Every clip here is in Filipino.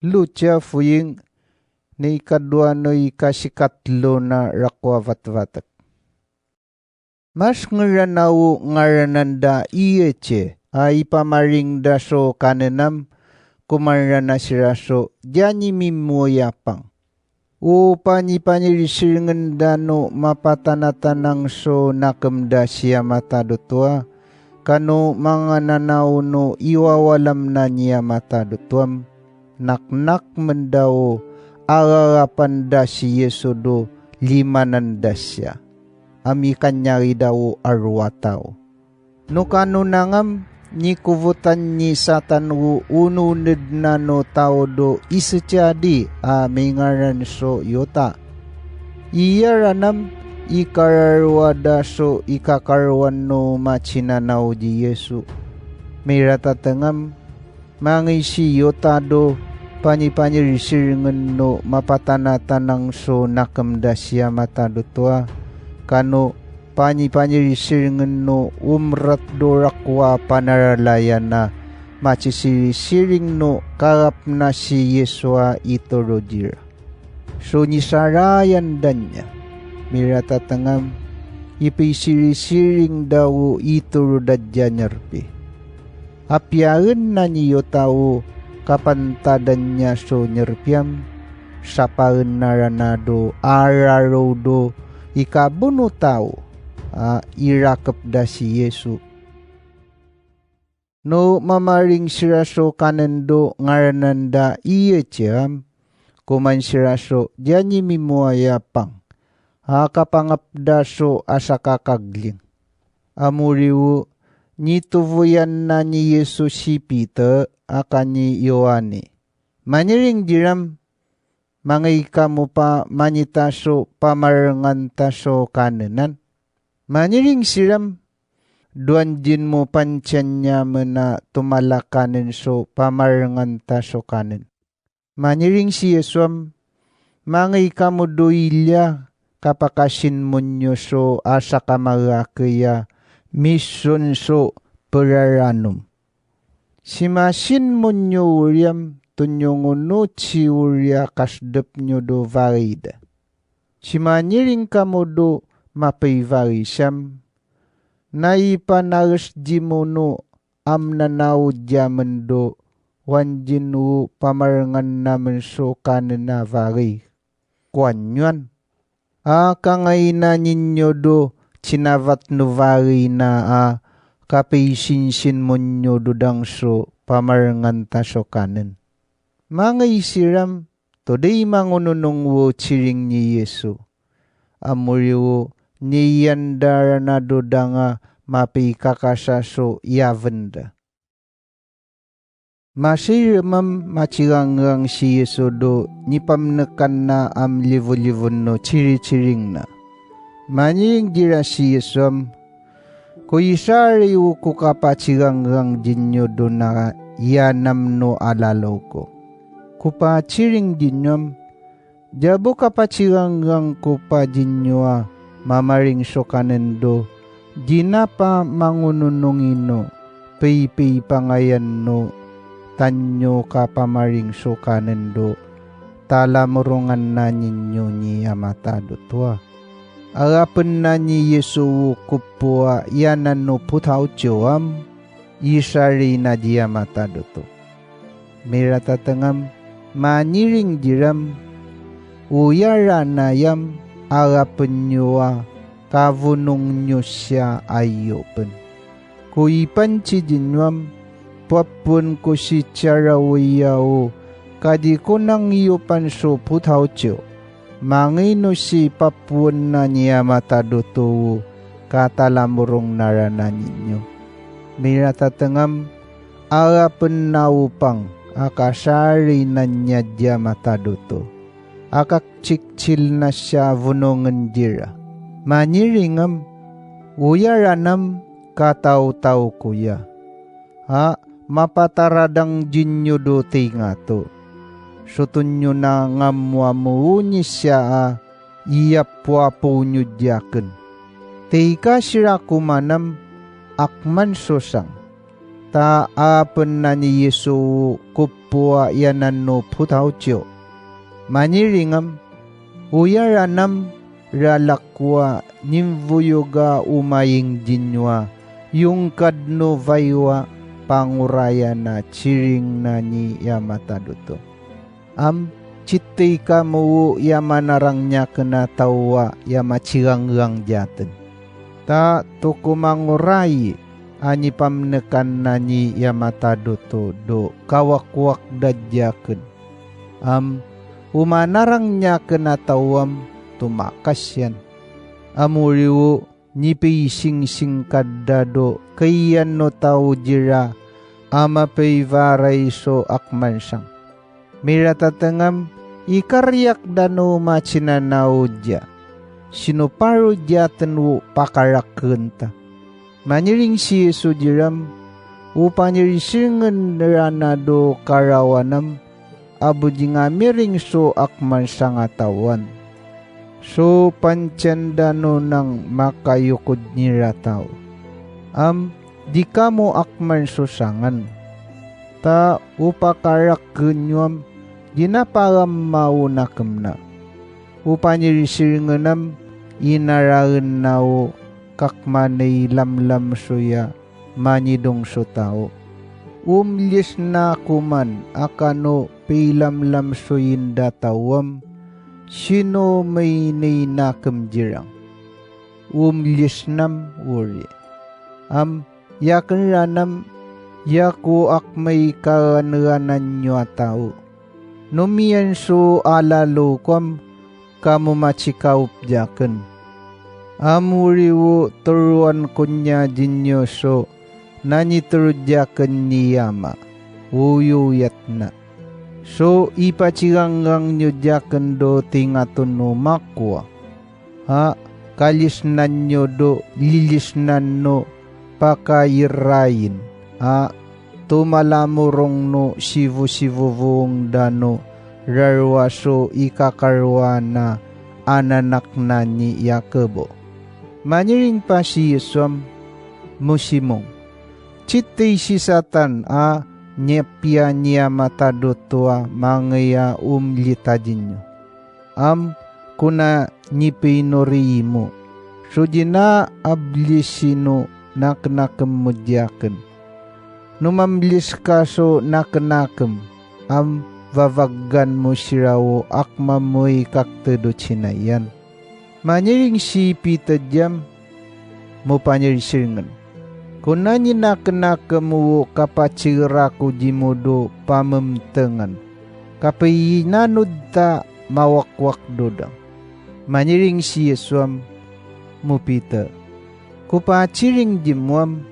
Lucha fuying ni ikadwa no ikasikatlo na rakwa vatvatak. Mas ngaranaw ngarananda iyeche ay pamaring daso kanenam kumarana siraso jani mimuyapang. O panipanirisirngan dano mapatanatanang so nakamda siya matadutwa kano mga nanaw no iwawalam na niya matadutwam naknak mendaw ararapan da si Yesu do limananda siya. Ami kanyari daw arwataw. No kano nangam ni kuvutan ni satan wu ununid na no tao do isatyadi mingaran so yota. Iyaranam ikararwada so ikakarwan no machinanaw di Yesu. May ratatangam mangisi yota do panipanirisirngan no mapatanatanang so nakamda siya matadutwa kano panipanirisirngan no umrat do rakwa panaralayan na machisirisiring no karap na si Yesua itorodira. So nisarayan dan niya miratatangam ipisirisiring daw itorodadya nyarpi. Apyaran na niyo tao kapantadan niya so nyerpiam saparan naranado ararodo ikabuno tao irakap da si Yesu. No mamaring siraso kanendo ngarananda iyecham kuman siraso jani mimuayapang kapangapda so asakakagling. Amuriwo nituvuyan na ni Yesu si Peter akani Yohane. Maniring diram mga ikamu pa manitaso pamarangan taso kanenan. Maniring siram duan din mo pansyan niya mena tumalakanin so pamarangan taso kanen. Maniring si Yesuam mga ikamu doilya kapakasin mo nyo so asa kamarakaya mission so peraranum. Simasin mo nyo uryam tunyong no ci urya kasdep nyo do varida. Simaniring kamo do mapayvarisam. Naipanaras di mo no amnanaw jaman do wanjin u pamarangan naman so kanina vari. Kwanyan. Kangayna ninyo do cinavat no vari na kapaisinsin mo nyo dudang so pamarangan taso kanin. Mga isiram, today mangununong wo chiring ni Yesu. Amuriwo niyandara na dudanga mapikakasaso yavenda. Masiramam machirangrang si Yesu do nipamnekan na livo-livon no chiri-chiring na. Maniring dira si Yesum, kuisari uku kapachirangrang jinyo do na yanam no alalaw ko. Kupachiring dinyom, jabo kapachirangrang kupa jinyo mamaring sokanendo, dinapa mangununungino, pay pangayan no, tanyo kapamaring sokanendo, talamurungan na ninyo ni amatado tuwa. Arapan na ni Yesu kupua yanan no putaw joam, isari na diya matado to. Miratatangam, maniring diram, uyara na yam, arapan nyo kavunong nyo siya ayopen. Kuipan si dinwam, papun ko si charawayaw, kadi ko nang iyopan so putaw jo. Mangino si papuan na niya mataduto katalamurong narana ninyo. Miratatangam, arapan na upang akasari na niya diya mataduto. Akakchikchil na siya vunongan dira. Maniringam, uyaranam kataw-taw kuya. Mapataradang jinyo do tinga to. Sutun nyo na ngamwamuuni siya iyapwapo nyo diyaken. Teika sira kumanam akman sosang. Ta apen na ni Yesu kupua yanan no putaucho. Maniringam, uyaranam ralakwa nimvuyuga umaying jinwa, yung kadno vaywa panguraya na chiring na ni Yamataduto. Chittay ka mo yamanarang niya kena tawa yamachirang jaten. Ta tukumanguray ani pamnekan na ni Yamataduto do kawakwak dadyaken. Umanarang niya kena tawam tumakas yan. Amuriwo nipi sing kadado kayan no tao jira ama payvaray so akmansang. Miratatangam ikaryak dano machinanaw dya. Sinuparo dya tenwo pakarakenta. Maniring si Yesu diram upanyirisingan ranado karawanam abu jingamiring so akman sangatawan. So pancendano ng makayukod ni rataw. Di ka mo akman susangan. Ta upakarak kenyuam dinaparam maunakam na. Upanyirisinganam inaraen nao kakmanay lamlam suya manidong so tao. Umlis na kuman akano pilamlam suyin datawam sino may nainakam jirang. Umlis nam uri. Yakan ranam yaku akmay karanranan nyo tao. Numiyan so alalo kwam kamu machikaup jaken. Amuriwo turuan kunya jinyo so naniturudyaken niyama. Uyuyat na. So ipachiranggang nyo jaken do tingatun no makwa. Kalisnan nyo do lilisnan no pakayirayin. Tumalamurong no sivu-sivuvung dano rarwaso ikakarwa na ananak na ni Yakobo. Maniring pa si Yesum musimong. Chittay si Satan nyepya niya matadotua mangaya umlitadin nyo. Kuna nipinori mo. Sudina ablisino naknakemudyaken. Numamblis ka so naknakam. Vavaggan mo sirawo akmamoy kaktedo chinayan. Maniring si Peter jam mo panyirisingan. Kung nanyi naknakam mo kapachiraku jimodo pamemtengan. Kapayinanud ta mawakwak dodang. Maniring si Yesum mo Peter. Kupachiring jimwam.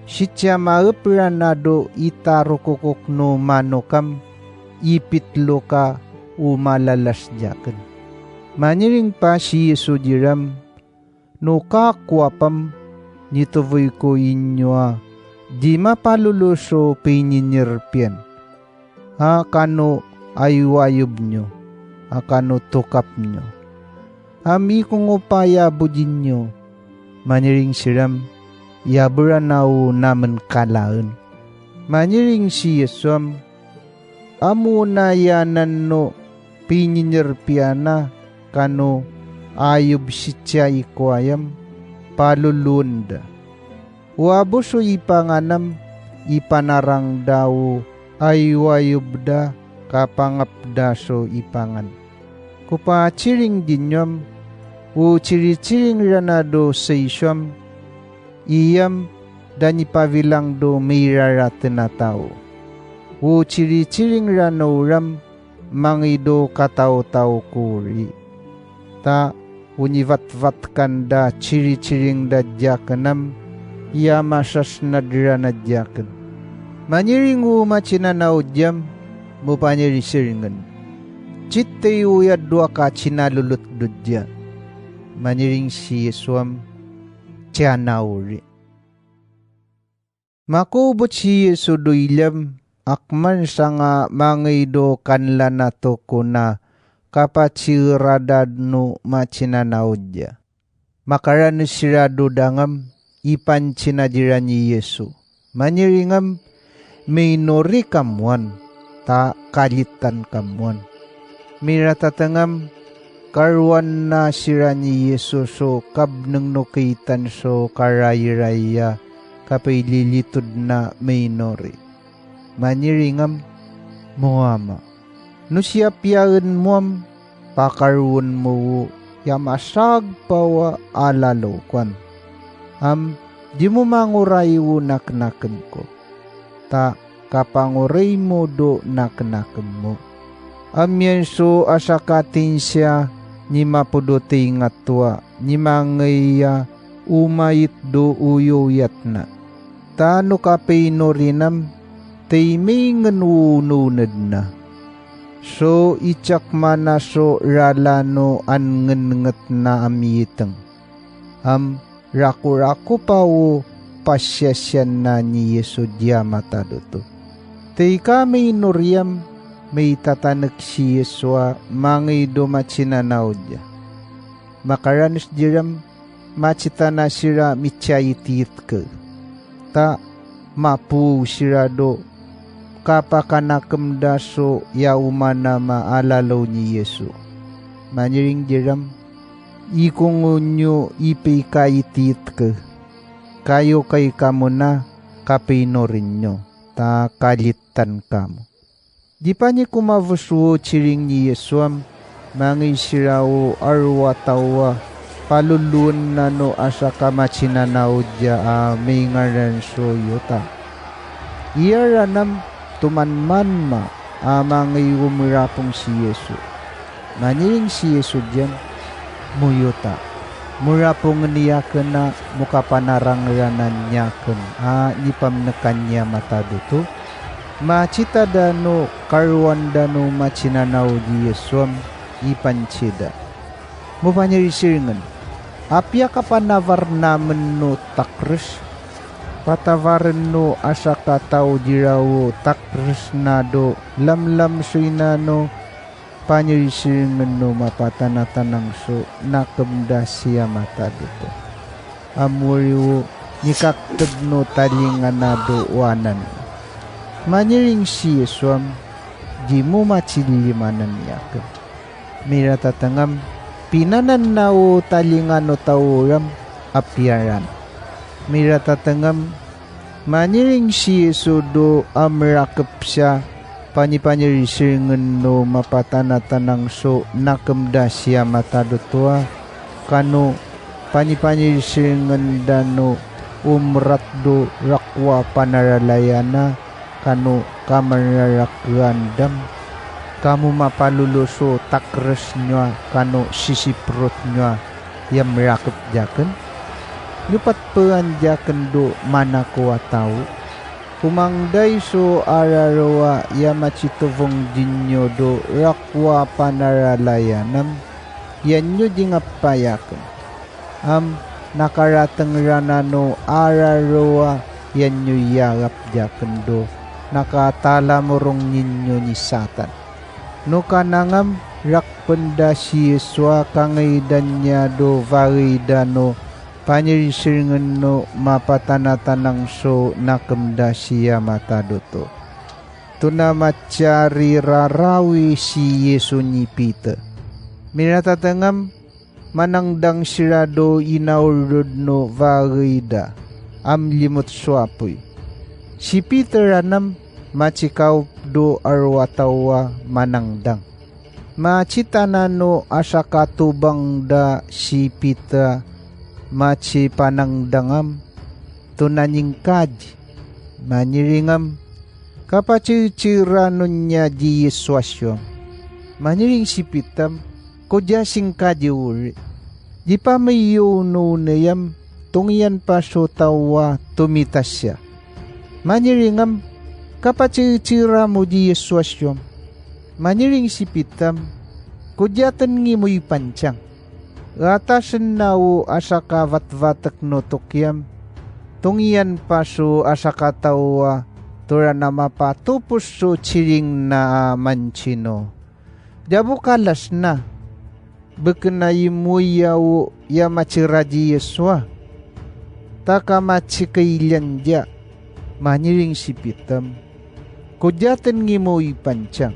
Sitya maupranado itarukukuk no manokam. Ipitlo ka umalalas jaken. Maniring pa si Yesu diram no kakwapam nituvoy ko inyo di mapaluluso pininirpian. Kano ayuayub nyo, kano tukap nyo. Ami kong upaya budin nyo, maniring siram yaburanaw naman kalaen. Maniring si Yesum amunayanan no pininirpiana kano ayub sitya ikwayam palulunda. Uabuso ipanganam ipanarang daw ayuayubda kapangapdaso ipangan. Kupachiring dinyam u chirichiring ranado sa isyam iyam danipavilang do miraraten na tao. U chirichiring ranauram mangido katao-tao kuri. Ta univat-vat kanda chirichiring dadyakanam yamasas nadra nadyakan. Maniring umachinanaw diyam mupanyirisiringan. Chittay uyad dua ka chinalulut dudya. Maniring si Yesum tiyanawri. Makubot si Yesu doilam akman sanga mangido kanla na toko na kapachiradad no machinanaudya. Makaran sirado dangam ipan chinadiran ni Yesu. Manyiringam minori kamuan, ta kalitan kamuan. Miratatangam karuan na sira ni Yesus so kabnang nukitan so karay-raya kapaililitod na minori. Manyiringam muama. No siya piyaan muam pakaruan mo yamasag pawa alalo kwan. Di mo mangurayo naknaken ko. Ta kapanguray mo do naknaken mo. Amyan so asakatin siya ni mapuduti nga tua ni mangaya umayit do uyuyat na. Tano ka pinorinam tay may nganununad na. So itsak mana so ralano an ngenget na amiteng. Raku-raku pao pasyasyan na ni Yesu dia matado to. Tay kami nuriam may tatanak si Yesua mangay do machinanaw dia. Makaranis diram machita na sira michayitit ka. Ta mapu sira do kapakanakam daso yaumana maalalaw ni Yesu. Manyiring diram ikungunyo ipikayitit ka. Kayo kay kamo na kapinorin nyo. Ta kalitan kamo. Di pa niya kumavuswo chiring ni Yesuam, mangay siraw arwatawa, palulun na no asa kamachinanaw dya may ngaran so yuta. Iyaranam tumanman ma mangay umirapong si Yesu. Maniring si Yesu dyan, muyuta. Murapong niyakan na mukapanarangranan niyakan, nipamnakan niya matado to. Machita dano karuan dano machinanaw di Yesuam ipanchida. Mupanyarisiringan, apya kapanavar naman no takres, patavaran no asa kataw dirawo takres na do lamlam suina no panyarisiringan no mapatanatanang so nakamda siya mata dito. Amuriwo nikaktag no talingan na do wanan. Manyiring si Yesuam, di mo machilimanan yakin. Miratatangam, pinananaw talingan no tauram, apyaran. Miratatangam, manyiring si Yesu do amrakap siya, panipanyirisingan no mapatanatanang so nakamda siya matadotua, kano panipanyirisingan dano umrat do rakwa panaralayana, kanu kamararakandam kamu mapaluluso takres nyo kanu sisiprot nyo yang merakap jaken nyupat pean jaken do mana kuwa tau kumangday so ararawa yamachitovong dinyo do rakwa panaralayanam yan nyo dingapayaken nakaratang ranano ararawa yan nyo yarap jaken do nakatala morong ninyo ni Satan. No kanangam rakpenda si Yesua kangaidan niya do varida no panyirisiringan no mapatanatanang so nakamda siya matado to. Tunamatyari rarawi si Yesu ni Peter. Minatatangam manangdang sirado inaurod no varida amlimot swapoy. Si Peter anam machikaw do arwatawa manangdang. Machita na no asakatubang da si Peter machi panangdangam tunaning kaji. Maniringam kapachirchira nun niya di Yesuasyo. Maniring si Peter kodya sing kaji uri. Di pa may yuno nayam tungyan pa so tawa tumitas siya. Maniringam kapachirchira mo di Yesuasyo. Maniring si Pitam kudyatan ngi mo'y panchang. Ratasan nao asaka vatvatak no tukyam. Tungyan pa so asaka tawa tura na mapatupos so chiring na manchino. Jabu kalas na. Bekenay mo yaw yamachira di Yesua. Taka machikailan dia. Maniring si pitam. Kudyatan ngi mo ipancang.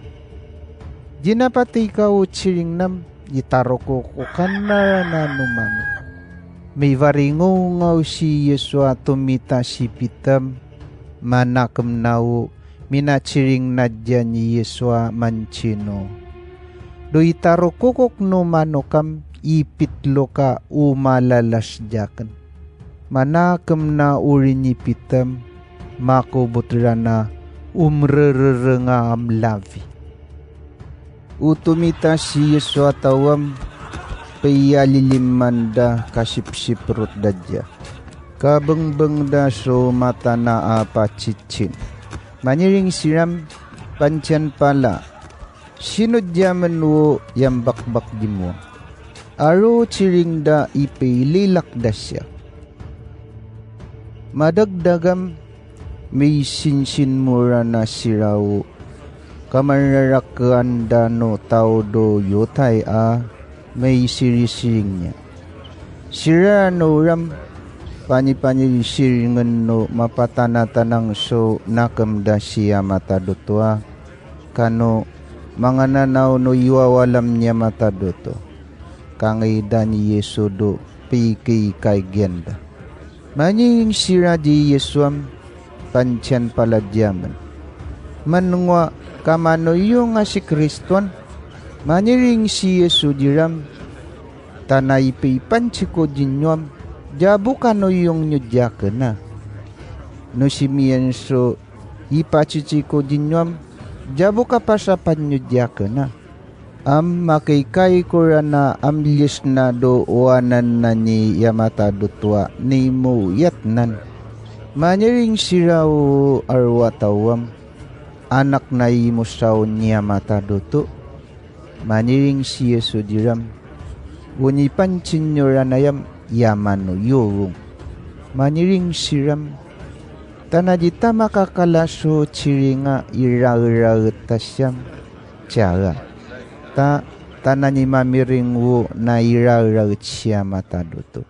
Jinapati ka o chiring nam. Itaro ko kanara na numano. May varingo ngaw si Yesua tumita si pitam. Manakam nao. Minachiring na dyan ni Yesua manchino. Do itaro kukok numano kam. Ipitlo ka umalalas jakan. Manakam na uri ni pitam. Makubutra na nga am lavi. Utumita si Yesua tawam payalilimanda kasipsiprut dadya. Kabengbeng da so mata na apacicin. Maniring siram pancyan pala. Sinudyaman wo yang bakbak di mo. Aro ciring da ipililak da siya. Madagdagam may sinsin mura na siraw. Kamararakan da no tao do yotay may sirisiring niya. Sira no ram pani-pani-siringan no mapatanatanang so nakamda siya matadutwa. Kano mga nanaw no iwawalam niya mataduto. Kangay da ni Yesu do pikay kay genda. Manying sira di Yesuam pancyan paladyaman. Manungwa kamano yung nga si Kriston. Maniring si Yesu diram. Tanay panchiko dinyom. Jabu kano yung nyudya na. No si miyan so ipachichiko dinyom. Jabu ka pa sa panyudya na. Makikay ko na amlis na doanan na ni Yamata dutwa ni mo yatnan. Maniring siraw arwatawam. Anak na imusaw niya mataduto. Maniring si Yesu diram. Unipan chinyoranayam yamano yorong. Maniring siram. Tanadita makakalaso chiringa ira-ira-tasyam. Tiyaga. Tanani mamiring wo na ira-ira siya mataduto.